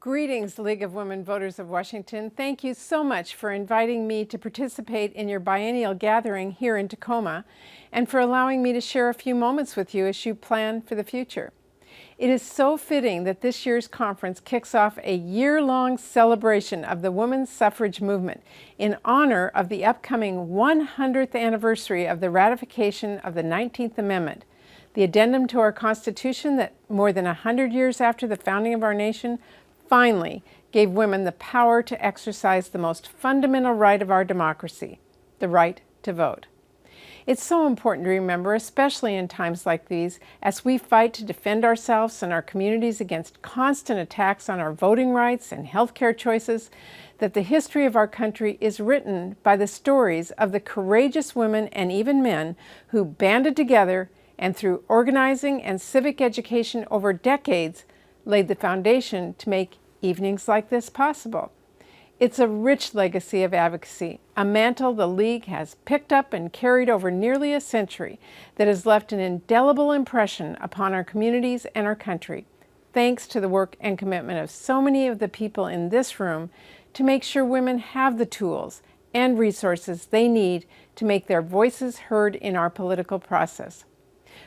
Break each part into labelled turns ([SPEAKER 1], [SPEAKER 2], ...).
[SPEAKER 1] Greetings, League of Women Voters of Washington. Thank you so much for inviting me to participate in your biennial gathering here in Tacoma and for allowing me to share a few moments with you as you plan for the future. It is so fitting that this year's conference kicks off a year-long celebration of the women's suffrage movement in honor of the upcoming 100th anniversary of the ratification of the 19th Amendment, the addendum to our Constitution that more than 100 years after the founding of our nation finally gave women the power to exercise the most fundamental right of our democracy, the right to vote. It's so important to remember, especially in times like these, as we fight to defend ourselves and our communities against constant attacks on our voting rights and healthcare choices, that the history of our country is written by the stories of the courageous women and even men who banded together and through organizing and civic education over decades laid the foundation to make evenings like this possible. It's a rich legacy of advocacy, a mantle the League has picked up and carried over nearly a century that has left an indelible impression upon our communities and our country, thanks to the work and commitment of so many of the people in this room to make sure women have the tools and resources they need to make their voices heard in our political process.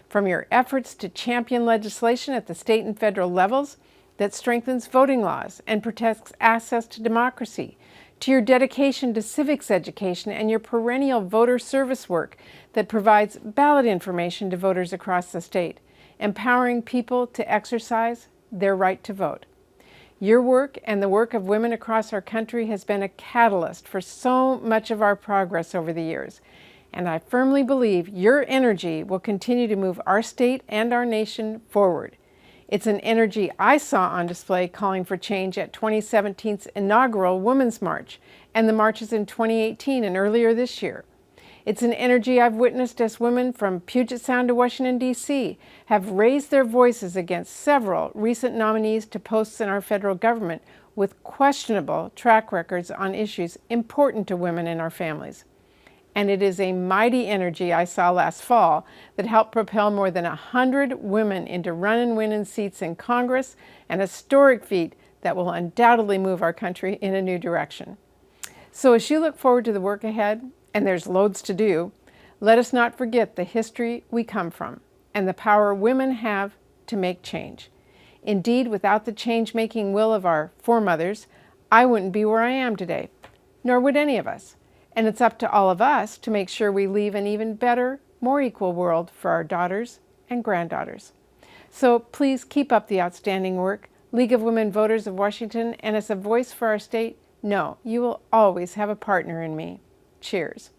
[SPEAKER 1] From your efforts to champion legislation at the state and federal levels that strengthens voting laws and protects access to democracy, to your dedication to civics education and your perennial voter service work that provides ballot information to voters across the state, empowering people to exercise their right to vote. Your work and the work of women across our country has been a catalyst for so much of our progress over the years, and I firmly believe your energy will continue to move our state and our nation forward. It's an energy I saw on display calling for change at 2017's inaugural Women's March and the marches in 2018 and earlier this year. It's an energy I've witnessed as women from Puget Sound to Washington, D.C. have raised their voices against several recent nominees to posts in our federal government with questionable track records on issues important to women and our families. And it is a mighty energy I saw last fall that helped propel more than 100 women into run-and-win seats in Congress, an historic feat that will undoubtedly move our country in a new direction. So as you look forward to the work ahead, and there's loads to do, let us not forget the history we come from and the power women have to make change. Indeed, without the change-making will of our foremothers, I wouldn't be where I am today, nor would any of us. And it's up to all of us to make sure we leave an even better, more equal world for our daughters and granddaughters. So please keep up the outstanding work. League of Women Voters of Washington, and as a voice for our state, know you will always have a partner in me. Cheers.